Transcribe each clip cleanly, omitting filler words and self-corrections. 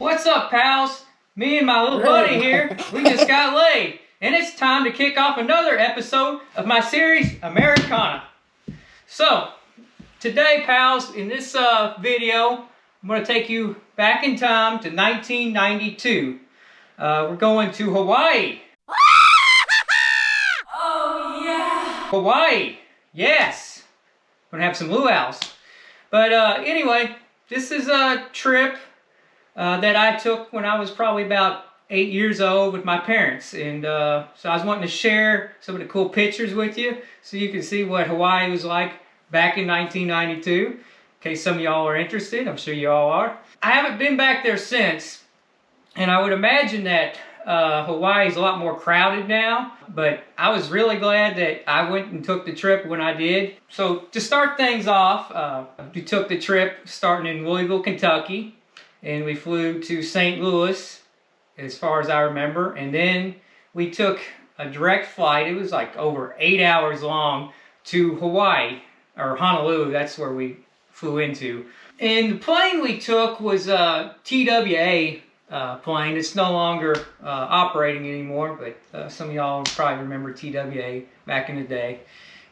What's up, pals? Me and my little buddy here, we just got laid. And it's time to kick off another episode of my series, Americana. So, today, pals, in this video, I'm going to take you back in time to 1992. We're going to Hawaii. Oh, yeah! Hawaii, yes! We're going to have some luau's. But anyway, this is a trip that I took when I was probably about 8 years old with my parents. And so I was wanting to share some of the cool pictures with you so you can see what Hawaii was like back in 1992. In case some of y'all are interested, I'm sure you all are. I haven't been back there since, and I would imagine that Hawaii is a lot more crowded now, but I was really glad that I went and took the trip when I did. So to start things off, we took the trip starting in Louisville, Kentucky, and we flew to St. Louis, as far as I remember, and then we took a direct flight. It was like over 8 hours long to Hawaii, or Honolulu. That's where we flew into. And the plane we took was a TWA plane. It's no longer operating anymore, but some of y'all probably remember TWA back in the day.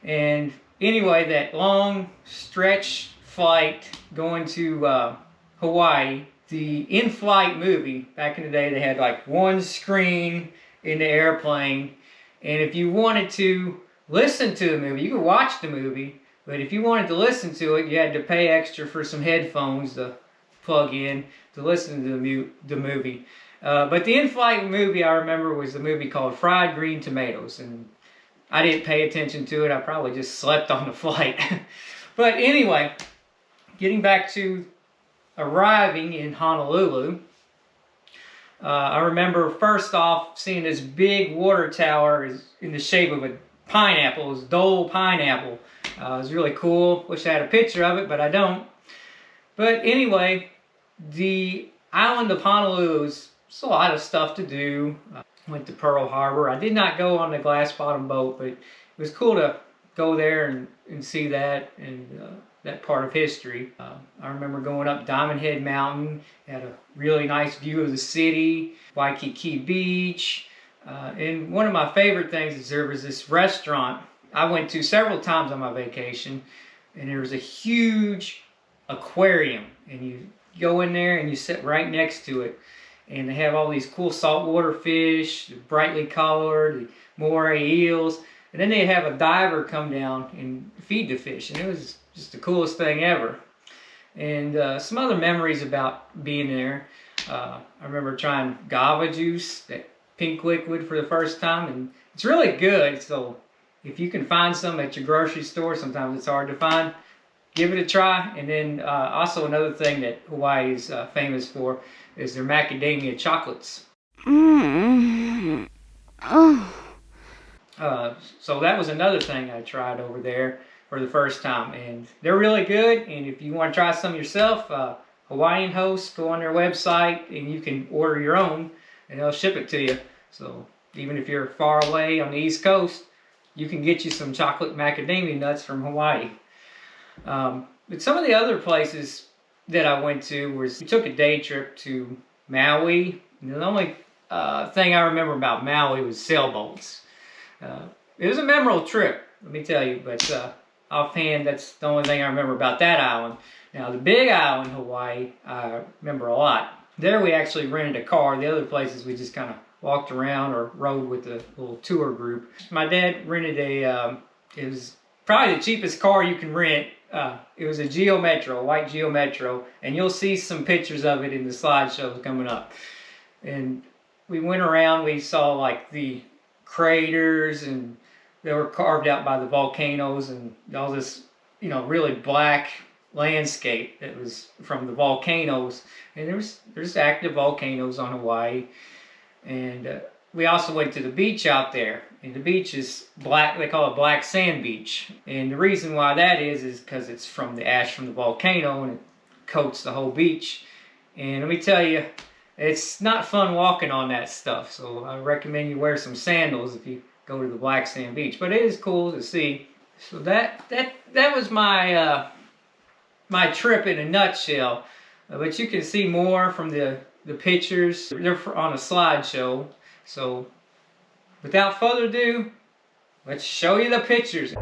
And anyway, that long stretch flight going to Hawaii, the in-flight movie, back in the day, they had like one screen in the airplane, and if you wanted to listen to the movie, you could watch the movie, but if you wanted to listen to it, you had to pay extra for some headphones to plug in to listen to the movie. But the in-flight movie I remember was the movie called Fried Green Tomatoes, and I didn't pay attention to it. I probably just slept on the flight. But anyway, getting back to arriving in Honolulu, I remember first off seeing this big water tower in the shape of a pineapple. It was Dole pineapple. It was really cool. Wish I had a picture of it, but I don't. But anyway, the island of Honolulu is a lot of stuff to do. Went to Pearl Harbor. I did not go on the glass bottom boat, but it was cool to go there and see that and that part of history. I remember going up Diamond Head Mountain, had a really nice view of the city, Waikiki Beach, and one of my favorite things is there was this restaurant I went to several times on my vacation, and there was a huge aquarium, and you go in there and you sit right next to it, and they have all these cool saltwater fish, brightly colored, the moray eels, and then they have a diver come down and feed the fish, and it was just the coolest thing ever. And some other memories about being there. I remember trying guava juice, that pink liquid, for the first time, and it's really good. So if you can find some at your grocery store, sometimes it's hard to find, give it a try. And then also another thing that Hawaii is famous for is their macadamia chocolates. So that was another thing I tried over there for the first time, and they're really good. And if you want to try some yourself, Hawaiian Host, go on their website and you can order your own and they'll ship it to you. So even if you're far away on the East Coast, you can get you some chocolate macadamia nuts from Hawaii. But some of the other places that I went to was, we took a day trip to Maui. And the only thing I remember about Maui was sailboats. It was a memorable trip, let me tell you, but offhand, that's the only thing I remember about that island. Now, the big island, Hawaii, I remember a lot. There we actually rented a car. The other places we just kind of walked around or rode with a little tour group. My dad rented it was probably the cheapest car you can rent. It was a Geo Metro, a white Geo Metro, and you'll see some pictures of it in the slideshows coming up. And we went around, we saw like the craters, and they were carved out by the volcanoes, and all this, really black landscape that was from the volcanoes. And there's active volcanoes on Hawaii. And we also went to the beach out there, and the beach is black. They call it black sand beach, and the reason why that is because it's from the ash from the volcano, and it coats the whole beach. And let me tell you, it's not fun walking on that stuff, so I recommend you wear some sandals if you go to the black sand beach. But it is cool to see. So that was my my trip in a nutshell. But you can see more from the the pictures. They're on a slideshow. So without further ado, let's show you the pictures.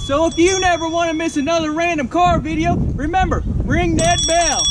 So if you never want to miss another random car video, remember, ring that bell.